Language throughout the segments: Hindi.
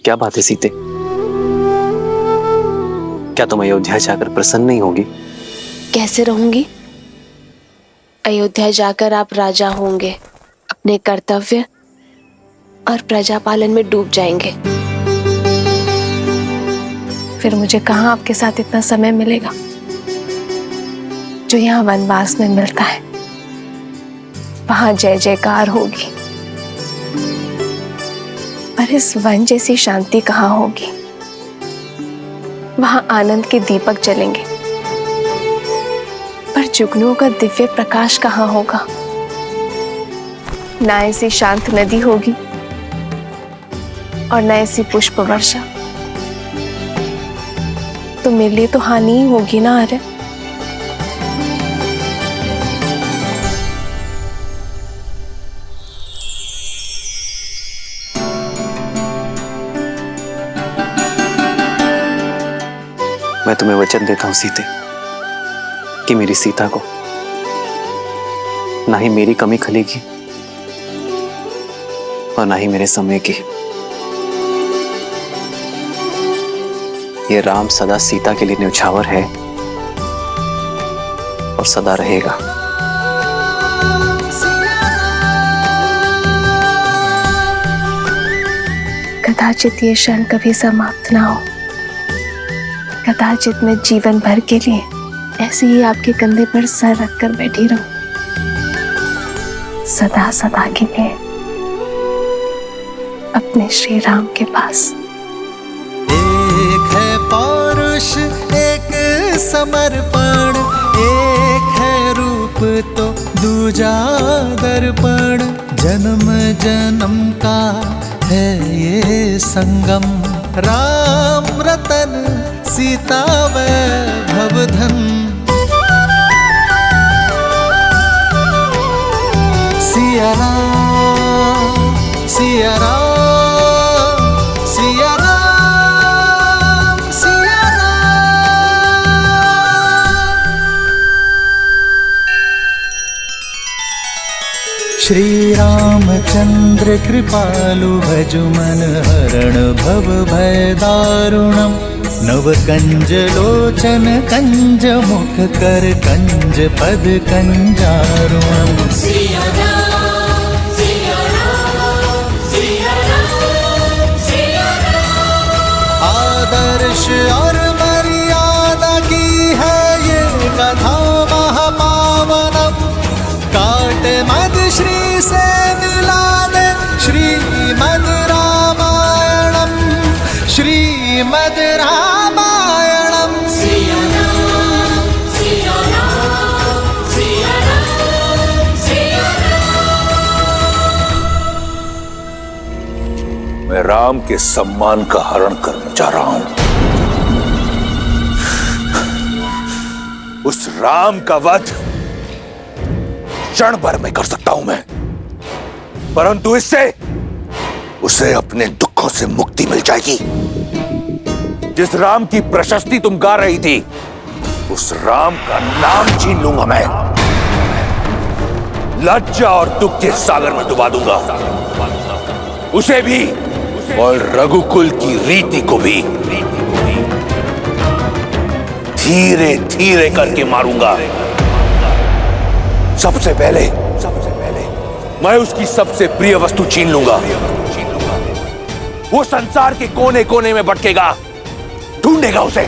क्या बात है सीते? क्या तुम अयोध्या जाकर प्रसन्न नहीं होगी? कैसे रहूंगी? अयोध्या जाकर आप राजा होंगे, अपने कर्तव्य और प्रजा पालन में डूब जाएंगे। फिर मुझे कहाँ आपके साथ इतना समय मिलेगा जो यहाँ वनवास में मिलता है। वहां जय जयकार होगी, पर इस वन जैसी शांति कहाँ होगी। वहां आनंद के दीपक जलेंगे, पर जुगनुओं का दिव्य प्रकाश कहाँ होगा। ना ऐसी शांत नदी होगी और ना ऐसी पुष्प वर्षा। तो मेरे लिए तो हानि ही होगी ना आर्य। मैं तुम्हें वचन देता हूं सीते कि मेरी सीता को ना ही मेरी कमी खलेगी और ना ही मेरे समय की। ये राम सदा सीता के लिए न्यौछावर है और सदा रहेगा। कदाचित ये क्षण कभी समाप्त ना हो। कदाचित मैं जीवन भर के लिए ऐसे ही आपके कंधे पर सर रखकर बैठी रहूं, सदा सदा के लिए अपने श्री राम के पास। एक है पौरुष, एक समर्पण, एक है रूप तो दूजा दर्पण। जन्म जन्म का है ये संगम, राम रतन सीता वैभव धन। सिया राम, सिया राम, सिया राम, सिया राम। श्री रामचंद्र कृपालु भजु मन हरण भव भय दारुणम्। नव कंज लोचन कंज मुख कर कंज पद कंजारुणम्। सिया राम, सिया राम, सिया राम, सिया राम। आदर्श और मर्यादा की है ये कथा महापावनम्। काट मद श्री से मिला दे श्रीमद् रामायणम्, श्रीमद् रामायणम्। सिया राम, सिया राम, सिया राम, सिया राम। मैं राम के सम्मान का हरण करने जा रहा हूं। उस राम का वध क्षण भर में कर सकता हूं मैं, परंतु इससे उसे अपने दुखों से मुक्ति मिल जाएगी। जिस राम की प्रशस्ति तुम गा रही थी, उस राम का नाम छीन लूंगा मैं। लज्जा और दुख के सागर में डुबा दूंगा उसे भी और रघुकुल की रीति को भी। धीरे धीरे करके मारूंगा। सबसे पहले मैं उसकी सबसे प्रिय वस्तु छीन लूंगा। वो संसार के कोने कोने में भटकेगा, ढूंढेगा उसे,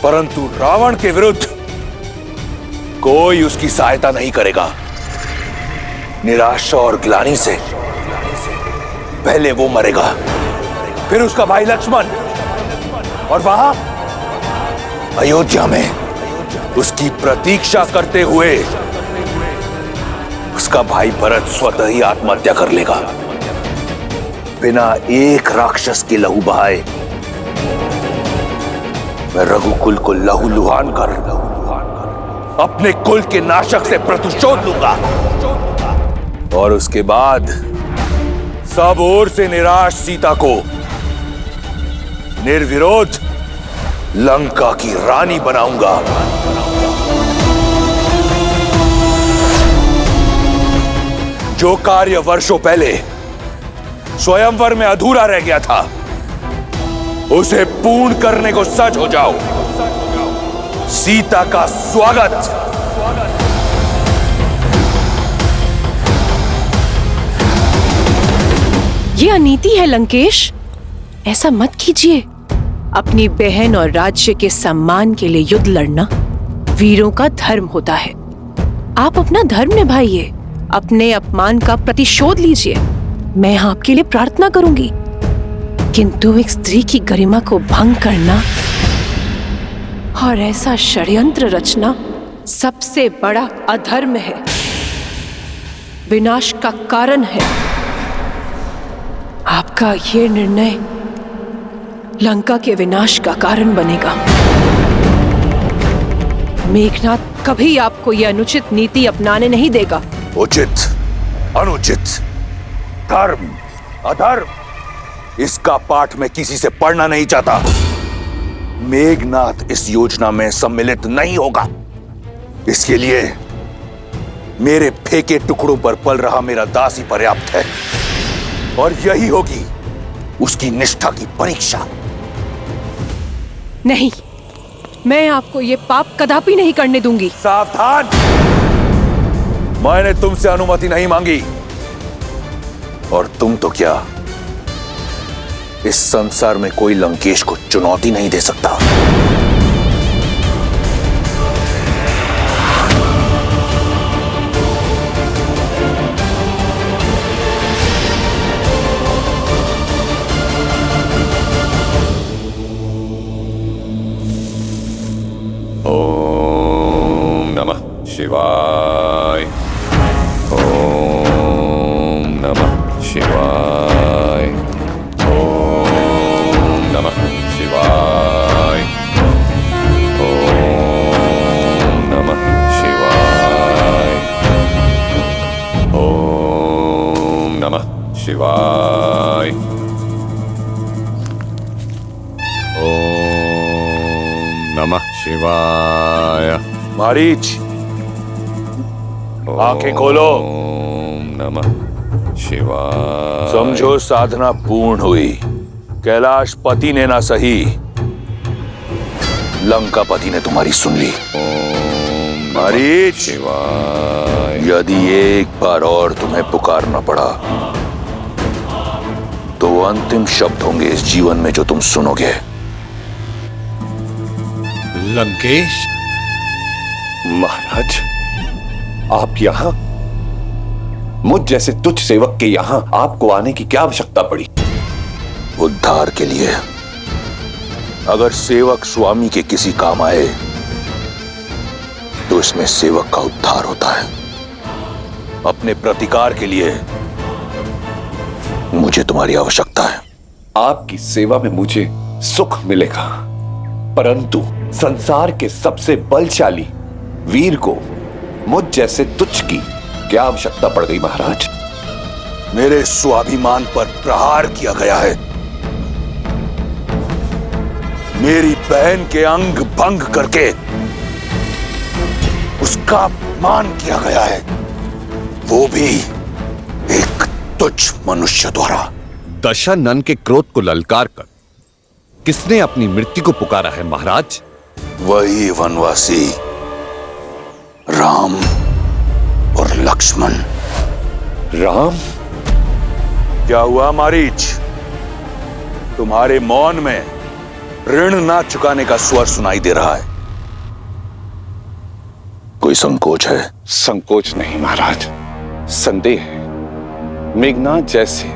परंतु रावण के विरुद्ध कोई उसकी सहायता नहीं करेगा। निराशा और ग्लानि से पहले वो मरेगा, फिर उसका भाई लक्ष्मण, और वहां अयोध्या में उसकी प्रतीक्षा करते हुए उसका भाई भरत स्वतः ही आत्महत्या कर लेगा, बिना एक राक्षस के लहू बहाए। मैं रघुकुल को लहूलुहान कर अपने कुल के नाशक से प्रतिशोध लूंगा, और उसके बाद सब ओर से निराश सीता को निर्विरोध लंका की रानी बनाऊंगा। जो कार्य वर्षों पहले स्वयंवर में अधूरा रह गया था, उसे पूर्ण करने को सज हो जाओ। सीता का स्वागत। ये अनीति है लंकेश, ऐसा मत कीजिए। अपनी बहन और राज्य के सम्मान के लिए युद्ध लड़ना वीरों का धर्म होता है। आप अपना धर्म निभाइए, अपने अपमान का प्रतिशोध लीजिए। मैं आपके लिए प्रार्थना करूंगी, किंतु एक स्त्री की गरिमा को भंग करना और ऐसा षड्यंत्र रचना सबसे बड़ा अधर्म है, विनाश का कारण है। आपका ये निर्णय लंका के विनाश का कारण बनेगा। मेघनाथ कभी आपको यह अनुचित नीति अपनाने नहीं देगा। उचित, अनुचित, धर्म, अधर्म, इसका पाठ मैं किसी से पढ़ना नहीं चाहता। मेघनाथ इस योजना में सम्मिलित नहीं होगा। इसके लिए मेरे फेंके टुकड़ों पर पल रहा मेरा दास ही पर्याप्त है, और यही होगी उसकी निष्ठा की परीक्षा। नहीं, मैं आपको ये पाप कदापि नहीं करने दूंगी। सावधान! मैंने तुमसे अनुमति नहीं मांगी, और तुम तो क्या, इस संसार में कोई लंकेश को चुनौती नहीं दे सकता। ओम नमः शिवाय। ओम नमः शिवाय। ओम नमः शिवाय। ओम नमः शिवाय। ओम नमः शिवाय। ओम नमः शिवाय। मारीच, आंखें खोलो। ओम नमः शिवाय। समझो साधना पूर्ण हुई। कैलाश पति ने ना सही, लंका पति ने तुम्हारी सुन ली। ओम मारीच, शिवाय। यदि एक बार और तुम्हें पुकारना पड़ा तो वो अंतिम शब्द होंगे इस जीवन में जो तुम सुनोगे। लंकेश महाराज, आप यहां? मुझ जैसे तुच्छ सेवक के यहां आपको आने की क्या आवश्यकता पड़ी? उद्धार के लिए। अगर सेवक स्वामी के किसी काम आए तो इसमें सेवक का उद्धार होता है। अपने प्रतिकार के लिए मुझे तुम्हारी आवश्यकता है। आपकी सेवा में मुझे सुख मिलेगा, परंतु संसार के सबसे बलशाली वीर को मुझ जैसे तुच्छ की क्या आवश्यकता पड़ गई महाराज? मेरे स्वाभिमान पर प्रहार किया गया है। मेरी बहन के अंग भंग करके उसका अपमान किया गया है, वो भी एक तुच्छ मनुष्य द्वारा। दशानन के क्रोध को ललकार कर किसने अपनी मृत्यु को पुकारा है महाराज? वही वनवासी राम और लक्ष्मण। राम? क्या हुआ मारीच? तुम्हारे मौन में ऋण ना चुकाने का स्वर सुनाई दे रहा है। कोई संकोच है? संकोच नहीं महाराज, संदेह है। मेघनाथ जैसे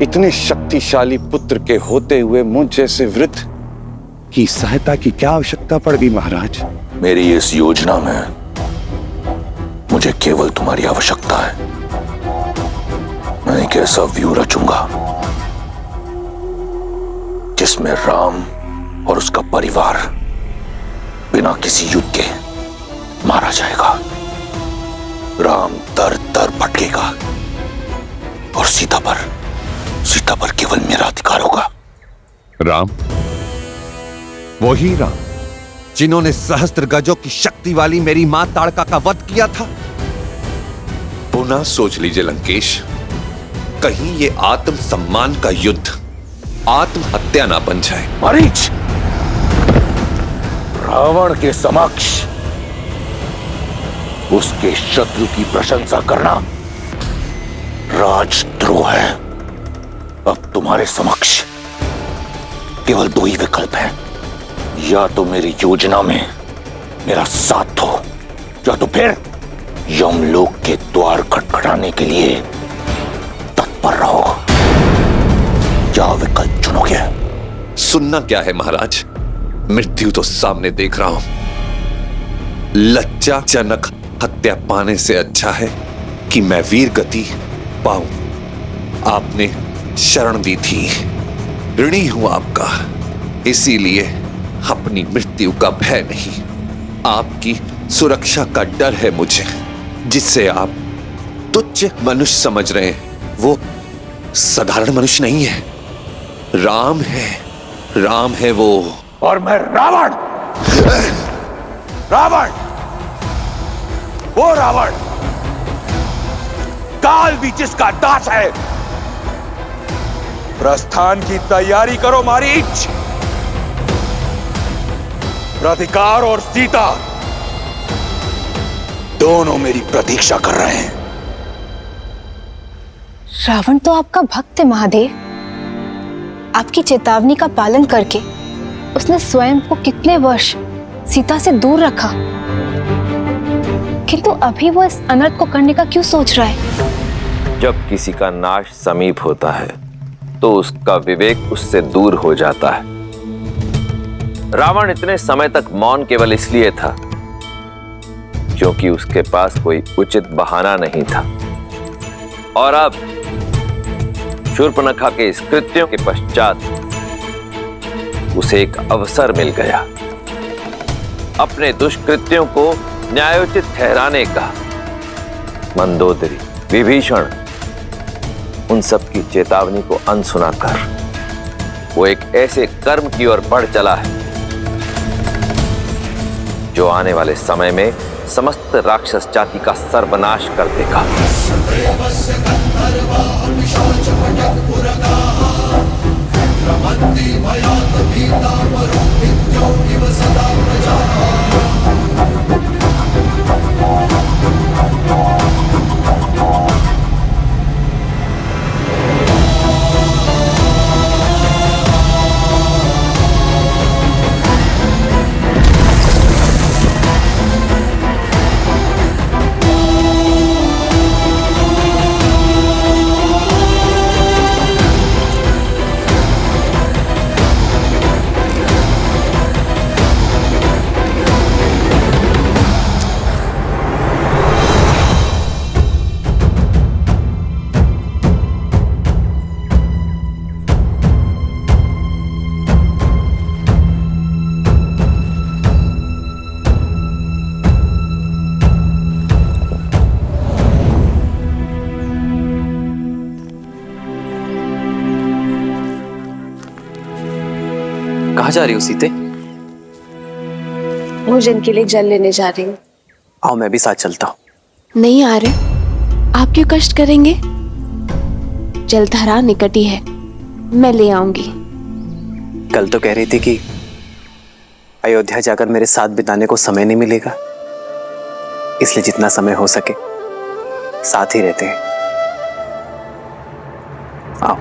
इतने शक्तिशाली पुत्र के होते हुए मुझ जैसे वृद्ध की सहायता की क्या आवश्यकता पड़ गई महाराज? मेरी इस योजना में मुझे केवल तुम्हारी आवश्यकता है। मैं एक ऐसा व्यू रचूंगा जिसमें राम और उसका परिवार बिना किसी युद्ध के मारा जाएगा। राम दर दर भटकेगा और सीता पर केवल मेरा अधिकार होगा। राम, वही राम जिन्होंने सहस्त्र गजों की शक्ति वाली मेरी मां ताड़का का वध किया था। पुनः सोच लीजिए लंकेश, कहीं ये आत्मसम्मान का युद्ध आत्महत्या ना बन जाए। मरीच, रावण के समक्ष उसके शत्रु की प्रशंसा करना राजद्रोह है। अब तुम्हारे समक्ष केवल दो ही विकल्प हैं, या तो मेरी योजना में मेरा साथ दो, या तो फिर यमलोक के द्वार खटखटाने के लिए तत्पर रहो। क्या विकल्प चुनोगे? सुनना क्या है महाराज, मृत्यु तो सामने देख रहा हूं। लज्जाजनक हत्या पाने से अच्छा है कि मैं वीर गति पाऊं। आपने शरण दी थी, ऋणी हूं आपका, इसीलिए अपनी मृत्यु का भय नहीं, आपकी सुरक्षा का डर है मुझे, जिससे आप तुच्छ मनुष्य समझ रहे हैं। वो साधारण मनुष्य नहीं है, राम है, राम है वो। और मैं रावण, रावण, वो रावण, काल भी जिसका दास है। प्रस्थान की तैयारी करो मारीच। प्रतिकार और सीता दोनों मेरी प्रतीक्षा कर रहे हैं। रावण तो आपका भक्त है महादेव। आपकी चेतावनी का पालन करके उसने स्वयं को कितने वर्ष सीता से दूर रखा, किंतु अभी वो इस अनर्थ को करने का क्यों सोच रहा है? जब किसी का नाश समीप होता है तो उसका विवेक उससे दूर हो जाता है। रावण इतने समय तक मौन केवल इसलिए था क्योंकि उसके पास कोई उचित बहाना नहीं था, और अब शूर्पणखा के इस कृत्यों के पश्चात उसे एक अवसर मिल गया अपने दुष्कृत्यों को न्यायोचित ठहराने का। मंदोदरी, विभीषण, उन सब की चेतावनी को अनसुना कर वो एक ऐसे कर्म की ओर बढ़ चला है जो आने वाले समय में समस्त राक्षस जाति का सर्वनाश कर देगा। कहाँ जा रही हो सीते? भोजन के लिए जल लेने जा रही हूँ। आओ मैं भी साथ चलता हूँ। नहीं आ रहे, आप क्यों कष्ट करेंगे? जलधारा निकट ही है, मैं ले आऊंगी। कल तो कह रही थी कि अयोध्या जाकर मेरे साथ बिताने को समय नहीं मिलेगा, इसलिए जितना समय हो सके साथ ही रहते हैं। आओ।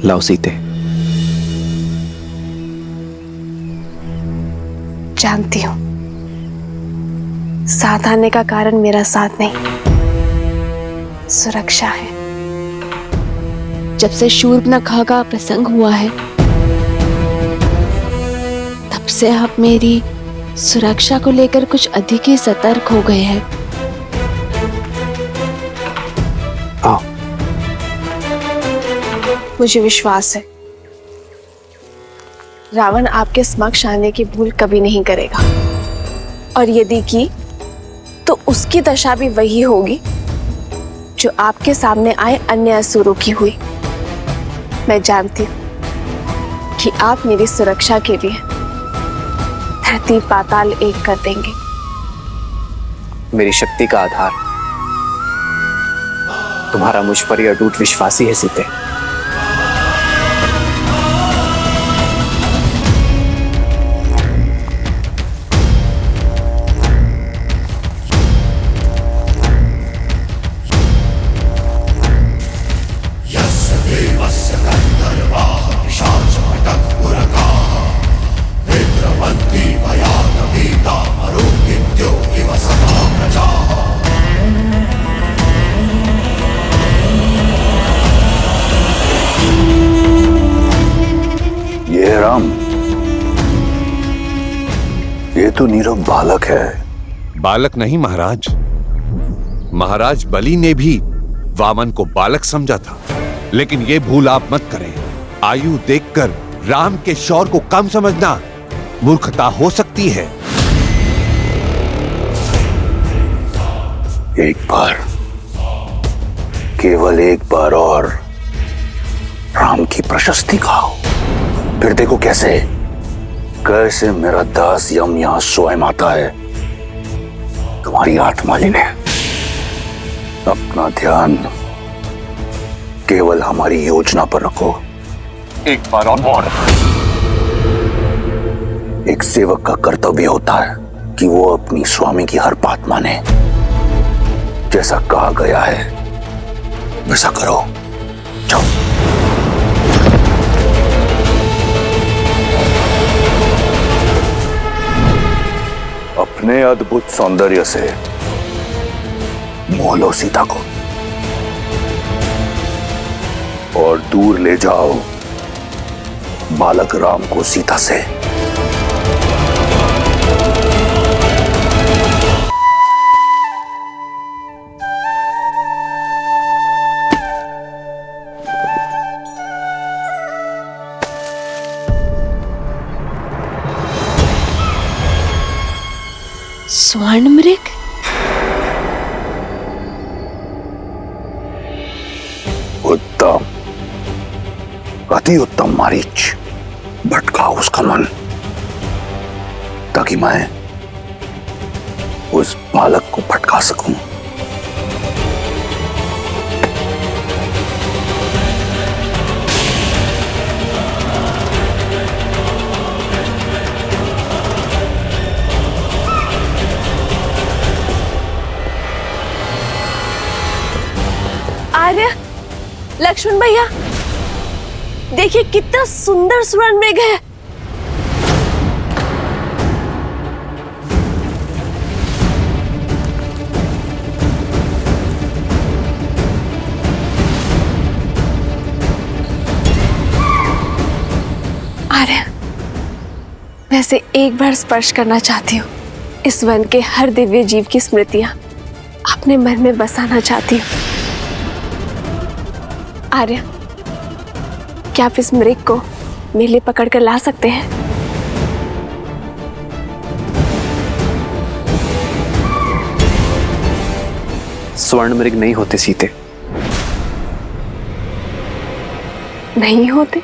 लाओ सीते। जानती हूँ साथ आने का कारण मेरा साथ नहीं, सुरक्षा है। जब से शूर्पणखा का प्रसंग हुआ है तब से आप मेरी सुरक्षा को लेकर कुछ अधिक ही सतर्क हो गए हैं। हाँ। मुझे विश्वास है रावण आपके समक्ष आने की भूल कभी नहीं करेगा, और यदि की तो उसकी दशा भी वही होगी जो आपके सामने आए अन्य असुरों की हुई। मैं जानती हूं कि आप मेरी सुरक्षा के लिए धरती पाताल एक कर देंगे। मेरी शक्ति का आधार तुम्हारा मुझ पर ही अटूट विश्वास ही है सीते। ये तो नीरव बालक है। बालक नहीं महाराज, महाराज बलि ने भी वामन को बालक समझा था, लेकिन ये भूल आप मत करें। आयु देखकर राम के शौर्य को कम समझना मूर्खता हो सकती है। एक बार, केवल एक बार और राम की प्रशस्ति खाओ, फिर देखो कैसे कैसे मेरा दास यम यहां स्वयं आता है। तुम्हारी आत्मा लेने अपना ध्यान केवल हमारी योजना पर रखो। एक बार और। एक सेवक का कर्तव्य होता है कि वो अपनी स्वामी की हर बात माने। जैसा कहा गया है वैसा करो। जाओ। अपने अद्भुत सौंदर्य से मोह लो सीता को और दूर ले जाओ बालक राम को सीता से। स्वर्ण मृग? उत्तम, अति उत्तम मारीच। भटकाओ उसका मन ताकि मैं उस बालक को भटका सकूं। आर्य, लक्ष्मण भैया, देखिए कितना सुंदर स्वर्ण मृग है। आर्य, वैसे एक बार स्पर्श करना चाहती हूँ। इस वन के हर दिव्य जीव की स्मृतियां अपने मन में बसाना चाहती हूँ। आर्य, क्या आप इस मृग को मेरे लिए पकड़ कर ला सकते हैं? स्वर्ण मृग नहीं होते सीते। नहीं होते?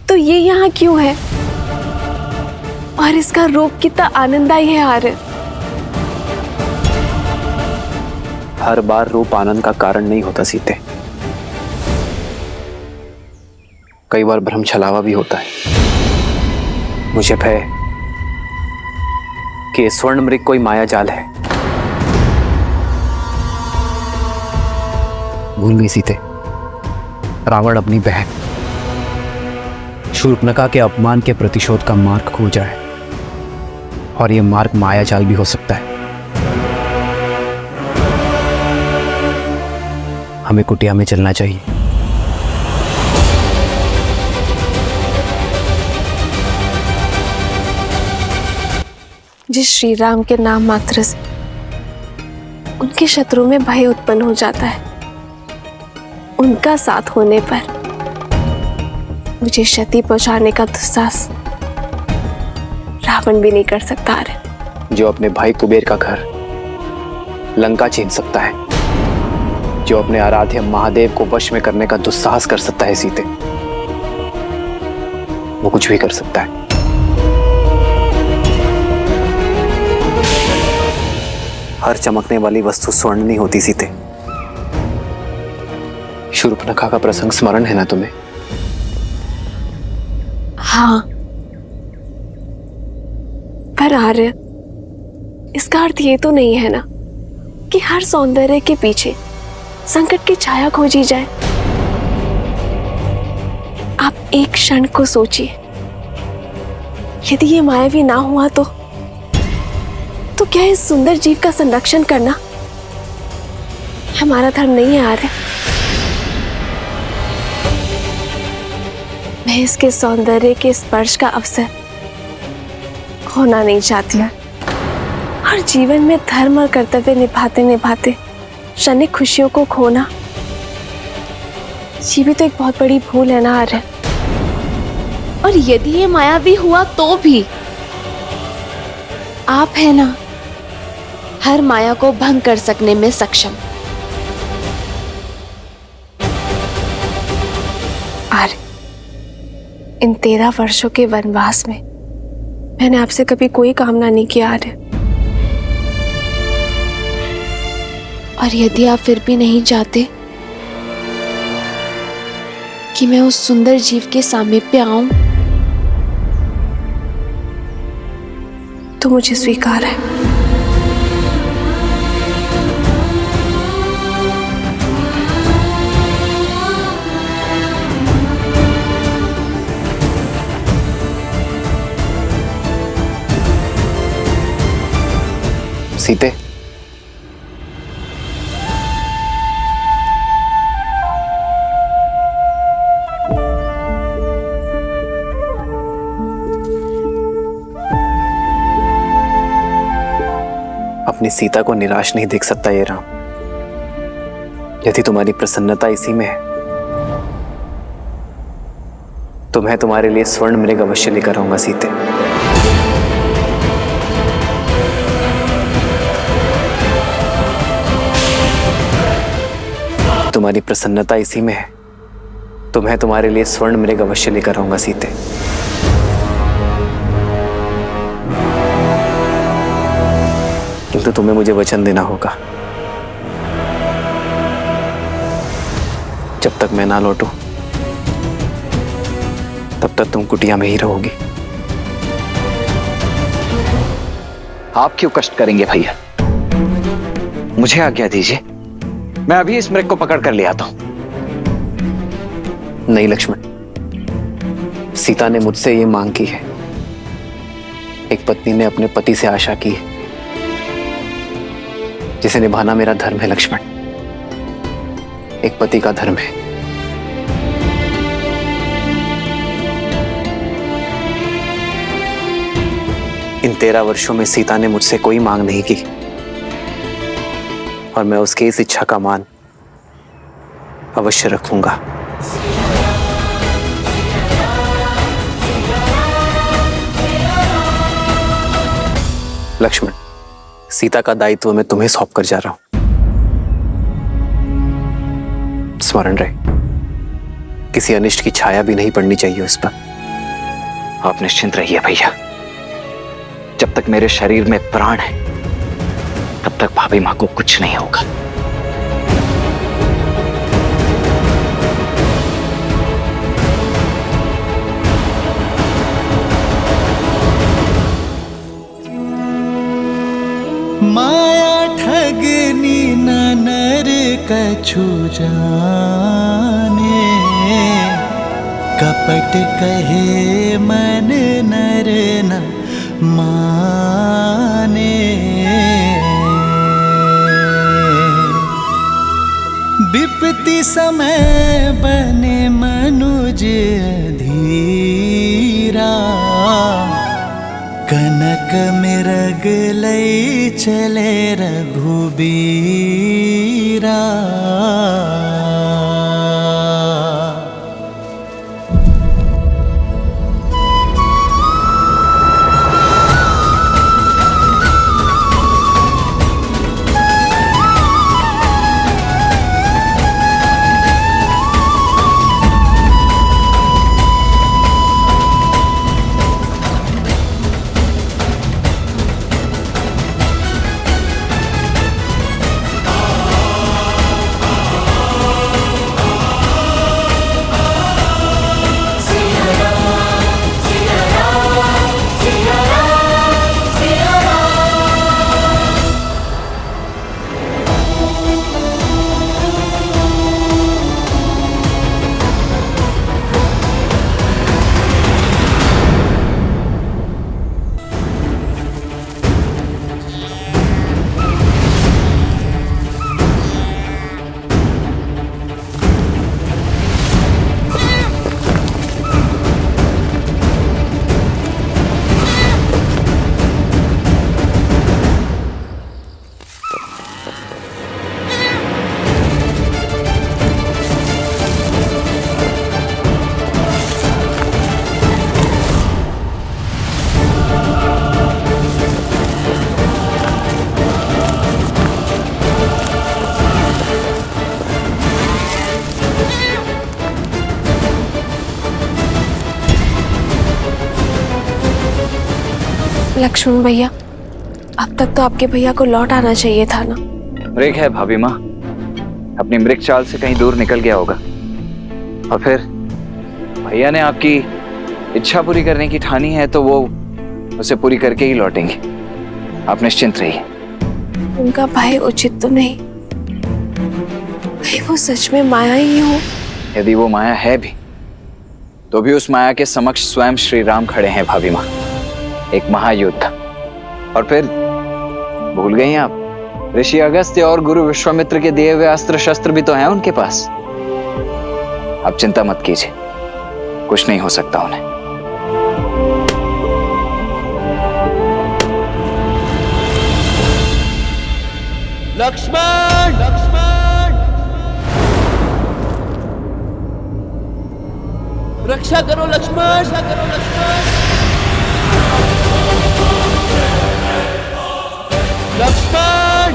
तो ये यहाँ क्यों है? और इसका रूप कितना आनंददायी है आर्य। हर बार रूप आनंद का कारण नहीं होता सीते, कई बार भ्रम छलावा भी होता है। मुझे भय कि स्वर्ण मृग कोई माया जाल है। भूल गई सीते, रावण अपनी बहन शूर्पणखा के अपमान के प्रतिशोध का मार्ग खोजा है, और यह मार्ग माया जाल भी हो सकता है। हमें कुटिया में चलना चाहिए। जिस श्री राम के नाम मात्र से उनके शत्रु में भय उत्पन्न हो जाता है, उनका साथ होने पर मुझे क्षति पहुंचाने का दुस्साहस रावण भी नहीं कर सकता। अरे जो अपने भाई कुबेर का घर लंका छीन सकता है, जो अपने आराध्य महादेव को वश में करने का दुस्साहस कर सकता है सीते, वो कुछ भी कर सकता है। हर चमकने वाली वस्तु स्वर्ण नहीं होती सीते। शूर्पणखा का प्रसंग स्मरण है ना तुम्हें? हाँ, पर आर्य, इसका अर्थ ये तो नहीं है ना कि हर सौंदर्य के पीछे संकट की छाया खोजी जाए। आप एक क्षण को सोचिए, यदि ये मायावी ना हुआ तो क्या इस सुंदर जीव का संरक्षण करना हमारा धर्म नहीं है आर्य? मैं इसके सौंदर्य के स्पर्श का अवसर खोना नहीं चाहती हूँ। हर जीवन में धर्म और कर्तव्य निभाते निभाते क्षणिक खुशियों को खोना, ये भी तो एक बहुत बड़ी भूल है ना आर्य। और यदि ये मायावी हुआ तो भी आप है ना हर माया को भंग कर सकने में सक्षम। आर्य, इन 13 वर्षों के वनवास में मैंने आपसे कभी कोई कामना नहीं की आर्य। और यदि आप फिर भी नहीं चाहते कि मैं उस सुंदर जीव के सामीप्य आऊं, तो मुझे स्वीकार है। सीते, अपनी सीता को निराश नहीं देख सकता ये राम। यदि तुम्हारी प्रसन्नता इसी में है तो मैं तुम्हारे लिए स्वर्ण मृग अवश्य लेकर आऊंगा सीते। तुम्हारी प्रसन्नता इसी में है तो मैं तुम्हारे लिए स्वर्ण मृग अवश्य लेकर आऊंगा सीते। किंतु तुम्हें मुझे वचन देना होगा, जब तक मैं ना लौटूं तब तक तुम कुटिया में ही रहोगी। आप क्यों कष्ट करेंगे भैया? मुझे आज्ञा दीजिए, मैं अभी इस मृग को पकड़ कर ले आता हूं। नहीं लक्ष्मण, सीता ने मुझसे ये मांग की है। एक पत्नी ने अपने पति से आशा की है, जिसे निभाना मेरा धर्म है लक्ष्मण। एक पति का धर्म है। इन 13 वर्षों में सीता ने मुझसे कोई मांग नहीं की और मैं उसकी इस इच्छा का मान अवश्य रखूंगा। लक्ष्मण, सीता का दायित्व मैं तुम्हें सौंप कर जा रहा हूं। स्मरण रहे, किसी अनिष्ट की छाया भी नहीं पड़नी चाहिए उस पर। आप निश्चिंत रहिए भैया, जब तक मेरे शरीर में प्राण है तब तक भाभी मां को कुछ नहीं होगा। माया ठगनी न नर कछु जाने, कपट कहे मन नर न माने। विपत्ति समय बने मनुज धीरा, कनक मिरग लई चले रघुबीरा। लक्ष्मण भैया, अब तक तो आपके भैया को लौट आना चाहिए था ना। मृग है भाभी माँ, अपनी मृग चाल से कहीं दूर निकल गया होगा। और फिर भैया ने आपकी इच्छा पूरी करने की ठानी है तो वो उसे पूरी करके ही लौटेंगे। आप निश्चिंत रहिए। उनका भाई उचित तो नहीं, कहीं वो सच में माया ही हो। यदि वो माया है भी तो भी उस माया के समक्ष स्वयं श्री राम खड़े हैं भाभी माँ, एक महायुद्ध। और फिर भूल गई आप, ऋषि अगस्त्य और गुरु विश्वामित्र के दिए हुए अस्त्र शस्त्र भी तो हैं उनके पास। आप चिंता मत कीजिए, कुछ नहीं हो सकता उन्हें। लक्ष्मण, लक्ष्मण, रक्षा करो लक्ष्मण, रक्षा करो लक्ष्मण, लक्ष्मण,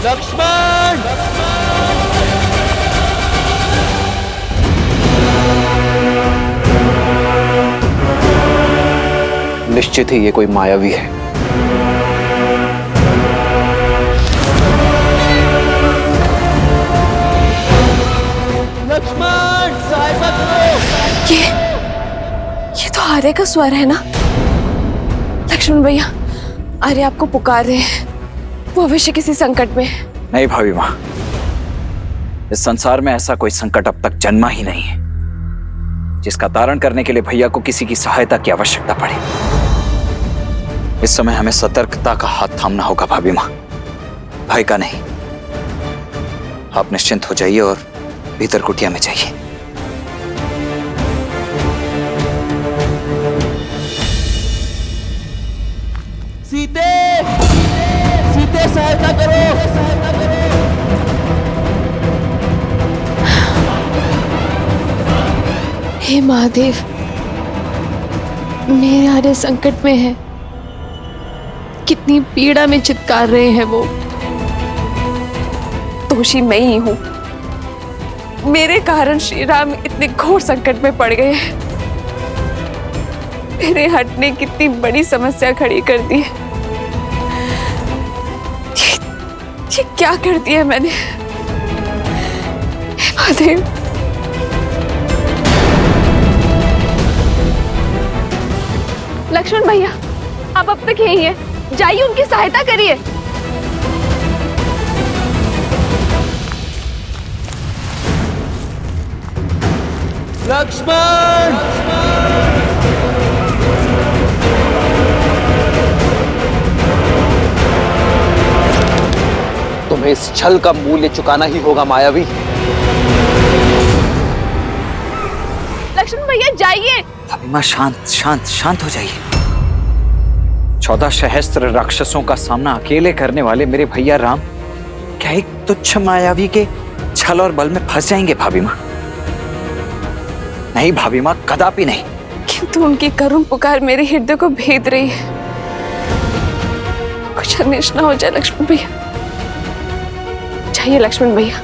लक्ष्मण, लक्ष्मण, निश्चित ही ये कोई मायावी है। लक्ष्मण, सहायता करो। ये तो आर्य का स्वर है ना। लक्ष्मण भैया, आर्य आपको पुकार रहे हैं, वो अवश्य किसी संकट में है। नहीं भाभी माँ, इस संसार में ऐसा कोई संकट अब तक जन्मा ही नहीं है जिसका तारण करने के लिए भैया को किसी की सहायता की आवश्यकता पड़े। इस समय हमें सतर्कता का हाथ थामना होगा भाभी माँ, भय का नहीं। आप निश्चिंत हो जाइए और भीतर कुटिया में जाइए। सीते, सीते सहायता करो, सहायता करो। हे महादेव, मेरे आर्य संकट में है, कितनी पीड़ा में चित्कार रहे हैं वो। दोषी मैं ही हूं, मेरे कारण श्री राम इतने घोर संकट में पड़ गए हैं। मेरे हट ने कितनी बड़ी समस्या खड़ी कर दी है। ये क्या कर दिया मैंने? हे महादेव, लक्ष्मण भैया, आप अब तक यही हैं, जाइए उनकी सहायता करिए। लक्ष्मण, तुम्हें इस छल का मूल्य चुकाना ही होगा मायावी। लक्ष्मण भैया जाइए। भाभी माँ शांत शांत शांत हो जाइए। 14 सहस्त्र राक्षसों का सामना अकेले करने वाले मेरे भैया राम क्या एक तुच्छ मायावी के छल और बल में फंस जाएंगे भाभी माँ? नहीं भाभी माँ, कदापि नहीं। किंतु उनकी करुण पुकार मेरे हृदय को भेद रही है। कुछ अनिष्ट न हो जाए लक्ष्मण भैया। जाइए लक्ष्मण भैया,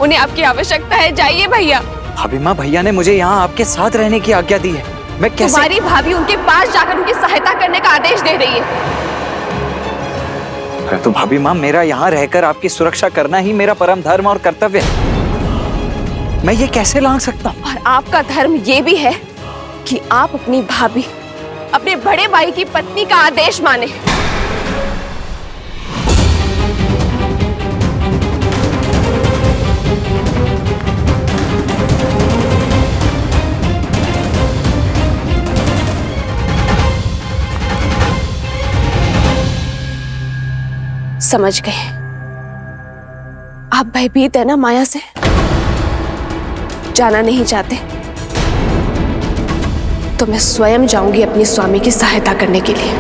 उन्हें आपकी आवश्यकता है। जाइए भैया। भाभी माँ, भैया ने मुझे यहाँ आपके साथ रहने की आज्ञा दी है। मैं कैसे? तुम्हारी भाभी उनके पास जाकर उनकी सहायता करने का आदेश दे रही है। तो भाभी माँ, मेरा यहाँ रहकर आपकी सुरक्षा करना ही मेरा परम धर्म और कर्तव्य है। मैं ये कैसे लांघ सकता हूँ? और आपका धर्म ये भी है कि आप अपनी भाभी, अपने बड़े भाई की पत्नी का आदेश माने। समझ गए आप भयभीत है ना माया से, जाना नहीं चाहते तो मैं स्वयं जाऊंगी अपने स्वामी की सहायता करने के लिए।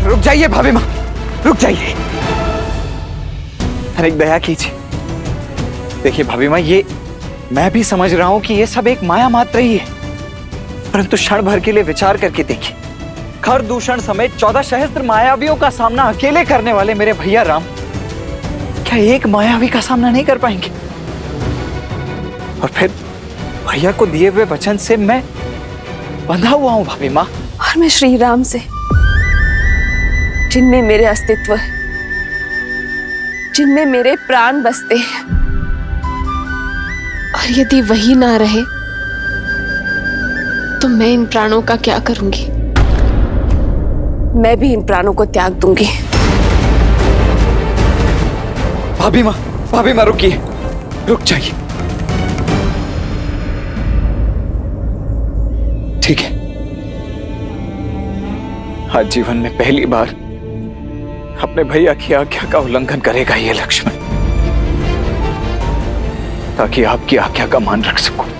रुक जाइए भाभी माँ, रुक जाइए। अरे दया कीजिए। देखिए भाभी माँ, ये मैं भी समझ रहा हूं कि ये सब एक माया मात्र ही है, परंतु क्षण भर के लिए विचार करके देखिए। खर दूषण समेत 14 सहस्त्र मायावियों का सामना अकेले करने वाले मेरे भैया राम क्या एक मायावी का सामना नहीं कर पाएंगे? और फिर भैया को दिए हुए वचन से मैं बंधा हुआ हूं भाभी माँ। और मैं श्री राम से, जिनमें मेरे अस्तित्व है, जिनमें मेरे प्राण बसते हैं, और यदि वही ना रहे तो मैं इन प्राणों का क्या करूंगी? मैं भी इन प्राणों को त्याग दूंगी। भाभी माँ रुकिए, रुक जाइए। ठीक है, आज जीवन में पहली बार अपने भैया की आज्ञा का उल्लंघन करेगा ये लक्ष्मण, ताकि आपकी आज्ञा का मान रख सकूं।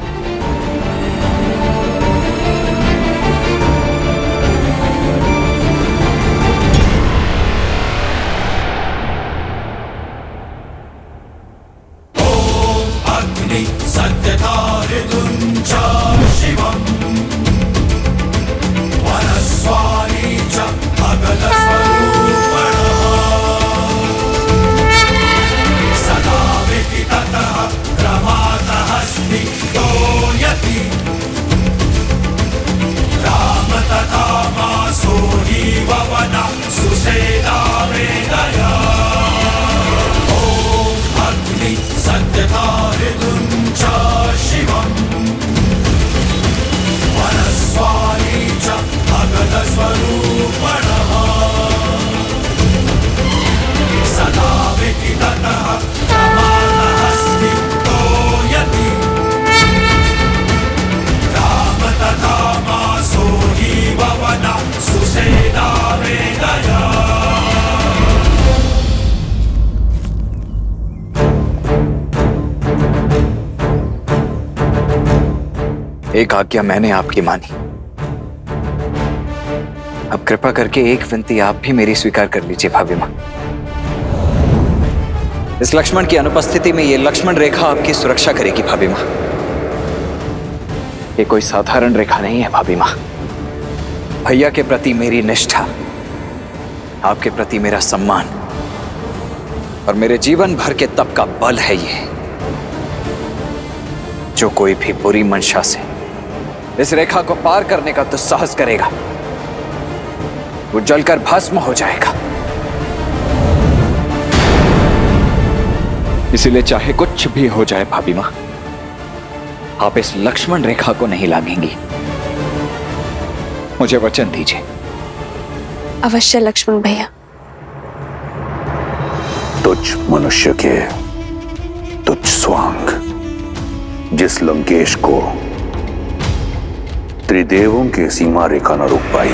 एक आज्ञा मैंने आपकी मानी, अब कृपा करके एक विनती आप भी मेरी स्वीकार कर लीजिए भाभी माँ। इस लक्ष्मण की अनुपस्थिति में ये लक्ष्मण रेखा आपकी सुरक्षा करेगी भाभी माँ। ये कोई साधारण रेखा नहीं है भाभी माँ। भैया के प्रति मेरी निष्ठा, आपके प्रति मेरा सम्मान और मेरे जीवन भर के तप का बल है ये। जो कोई भी बुरी मंशा से इस रेखा को पार करने का दुस्साहस करेगा, वो जलकर भस्म हो जाएगा। इसीलिए चाहे कुछ भी हो जाए भाभी मां, आप इस लक्ष्मण रेखा को नहीं लांघेंगी। मुझे वचन दीजिए। अवश्य लक्ष्मण भैया। तुझ मनुष्य के तुझ स्वांग, जिस लंकेश को त्रिदेवों की सीमा रेखा न रोक पाई,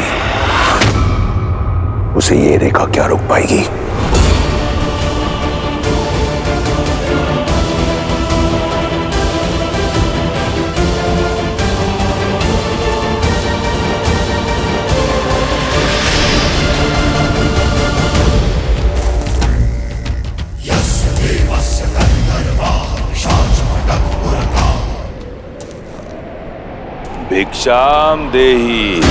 उसे उसे ये रेखा क्या रोक पाएगी? भिक्षाम देहि।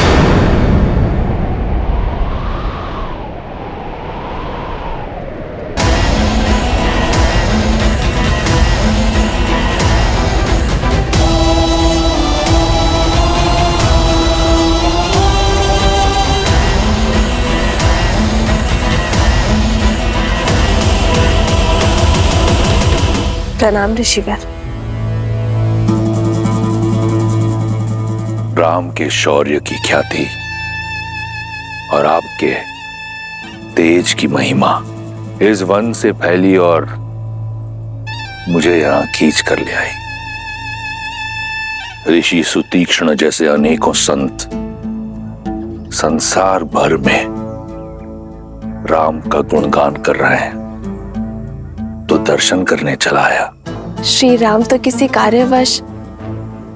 प्रणाम ऋषिवर। राम के शौर्य की ख्याति और आपके तेज की महिमा इस वन से फैली और मुझे यहां खींच कर ले आई। ऋषि सुतीक्ष्ण जैसे अनेकों संत संसार भर में राम का गुणगान कर रहे हैं, तो दर्शन करने चला आया। श्री राम तो किसी कार्यवश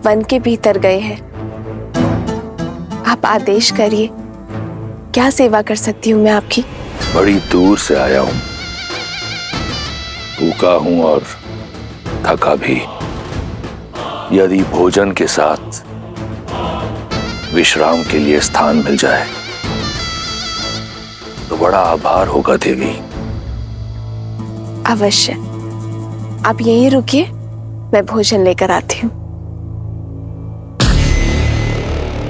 वन के भीतर गए हैं। आप आदेश करिए, क्या सेवा कर सकती हूँ मैं आपकी? बड़ी दूर से आया हूं, भूखा हूं और थका भी। यदि भोजन के साथ विश्राम के लिए स्थान मिल जाए तो बड़ा आभार होगा देवी। अवश्य, आप यहीं रुकिए, मैं भोजन लेकर आती हूँ।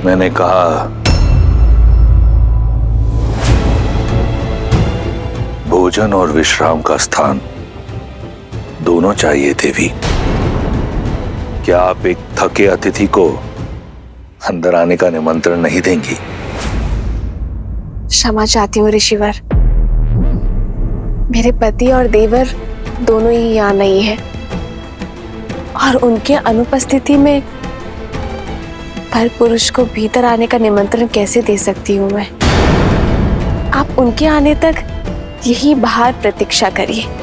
मैंने कहा भोजन और विश्राम का स्थान दोनों चाहिए देवी। क्या आप एक थके अतिथि को अंदर आने का निमंत्रण नहीं देंगी? क्षमा चाहती हूँ ऋषिवर, मेरे पति और देवर दोनों ही यहाँ नहीं है और उनके अनुपस्थिति में पर पुरुष को भीतर आने का निमंत्रण कैसे दे सकती हूँ मैं? आप उनके आने तक यहीं बाहर प्रतीक्षा करिए।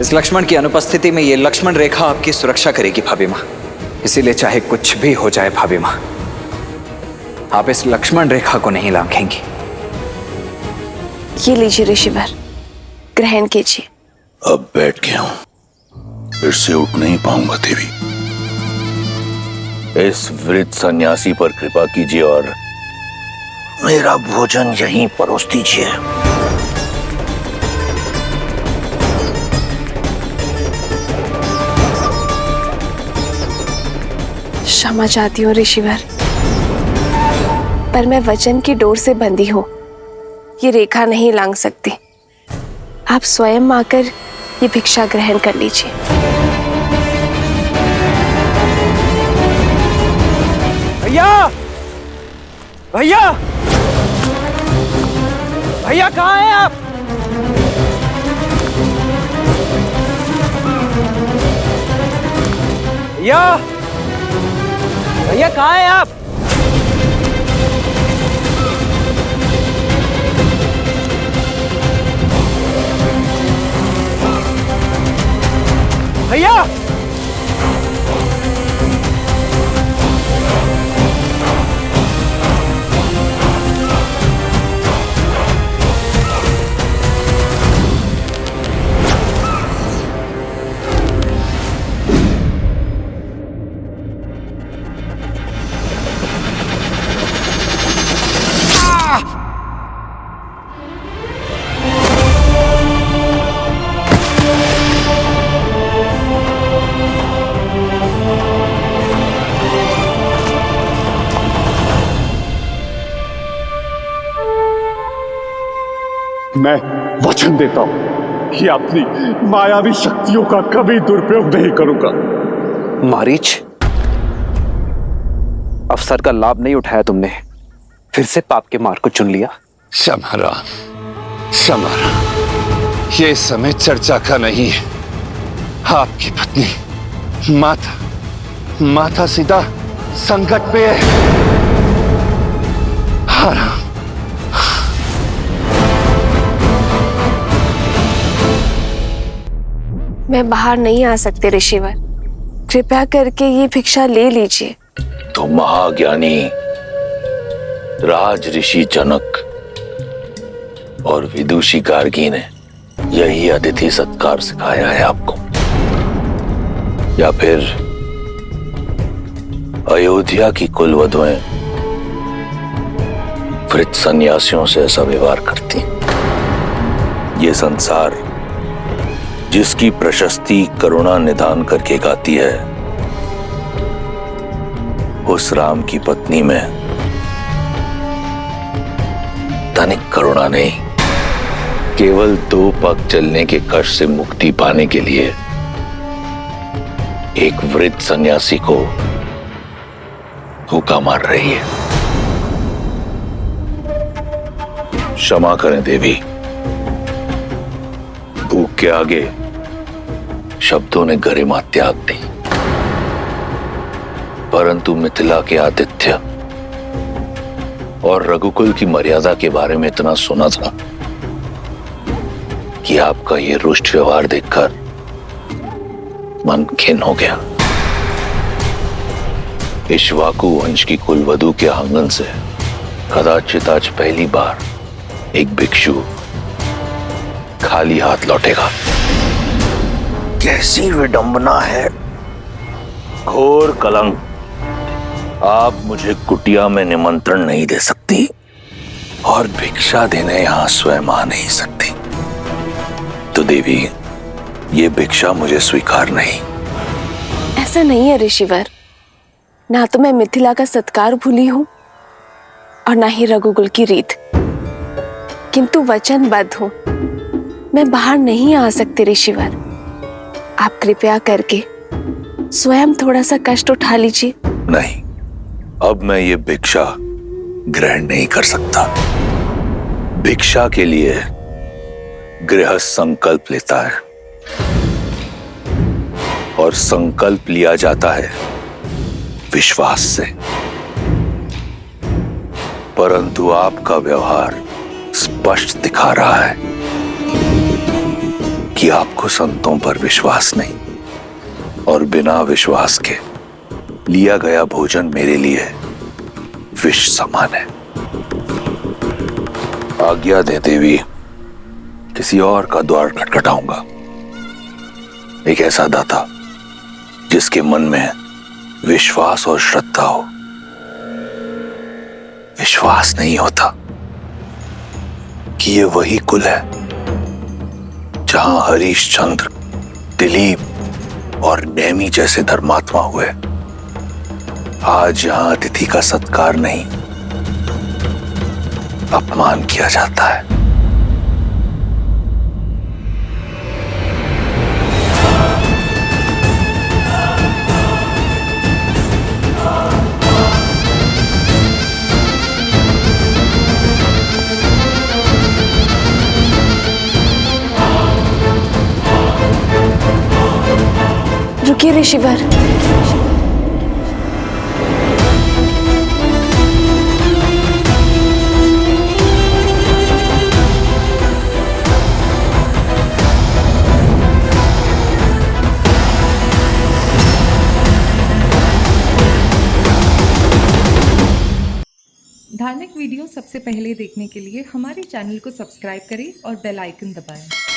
इस लक्ष्मण की अनुपस्थिति में ये लक्ष्मण रेखा आपकी सुरक्षा करेगी भाभी माँ। इसीलिए चाहे कुछ भी हो जाए भाभी माँ, आप इस लक्ष्मण रेखा को नहीं लांघेंगी। ये लीजिए ऋषिवर, ग्रहण कीजिए। अब बैठ गया हूं, फिर से उठ नहीं पाऊंगा देवी। इस वृद्ध सन्यासी पर कृपा कीजिए और मेरा भोजन यहीं परोस दीजिए। क्षमा चाहती हूँ ऋषिवर, पर मैं वचन की डोर से बंधी हूँ, ये रेखा नहीं लांघ सकती। आप स्वयं आकर ये भिक्षा ग्रहण कर लीजिए। भैया, भैया, भैया कहाँ हैं आप? भैया भैया कहाँ हैं आप? भैया मैं वचन देता हूं कि अपनी मायावी शक्तियों का कभी दुरुपयोग नहीं करूंगा। मारीच, अवसर का लाभ नहीं उठाया तुमने, फिर से पाप के मार्ग को चुन लिया। समाराम, ये समय चर्चा का नहीं है। आपकी पत्नी माता सीता संकट पे है। हाँ, मैं बाहर नहीं आ सकते ऋषिवर, कृपया करके ये भिक्षा ले लीजिए। तो महाज्ञानी राज ऋषि जनक और विदुषी गार्गी ने यही अतिथि सत्कार सिखाया है आपको, या फिर अयोध्या की कुलवधुएं वृद्ध सन्यासियों से ऐसा व्यवहार करती? ये संसार जिसकी प्रशस्ति करुणा निदान करके गाती है, उस राम की पत्नी में तनिक करुणा नहीं, केवल 2 पग चलने के कष्ट से मुक्ति पाने के लिए एक वृद्ध सन्यासी को हुक्का मार रही है। क्षमा करें देवी, भूख के आगे शब्दों ने गरिमा त्याग दी, परंतु मिथिला के आतिथ्य और रघुकुल की मर्यादा के बारे में इतना सुना था कि आपका ये रुष्ट व्यवहार देखकर मन खिन्न हो गया। इक्ष्वाकु वंश की कुलवधु के आंगन से कदाचित आज पहली बार एक भिक्षु खाली हाथ लौटेगा। कैसी विडंबना है, घोर कलंक। आप मुझे कुटिया में निमंत्रण नहीं दे सकती और भिक्षा देने यहां स्वयं आ नहीं सकती, तो देवी ये भिक्षा मुझे स्वीकार नहीं। ऐसा नहीं है ऋषिवर, ना तो मैं मिथिला का सत्कार भूली हूं और ना ही रघुकुल की रीत, किंतु वचनबद्ध हूं, मैं बाहर नहीं आ सकती ऋषिवर। आप कृपया करके स्वयं थोड़ा सा कष्ट उठा लीजिए। नहीं, अब मैं ये भिक्षा ग्रहण नहीं कर सकता। भिक्षा के लिए गृहस्थ संकल्प लेता है और संकल्प लिया जाता है विश्वास से, परंतु आपका व्यवहार स्पष्ट दिखा रहा है कि आपको संतों पर विश्वास नहीं, और बिना विश्वास के लिया गया भोजन मेरे लिए विष समान है। आज्ञा दे देवी, किसी और का द्वार खटखटाऊंगा। एक ऐसा दाता जिसके मन में विश्वास और श्रद्धा हो। विश्वास नहीं होता कि ये वही कुल है जहां हरीशचंद्र, दिलीप और नेमी जैसे धर्मात्मा हुए। आज यहां अतिथि का सत्कार नहीं, अपमान किया जाता है। रुकिए ऋषिवर। धार्मिक वीडियो सबसे पहले देखने के लिए हमारे चैनल को सब्सक्राइब करें और बेल आइकन दबाएं।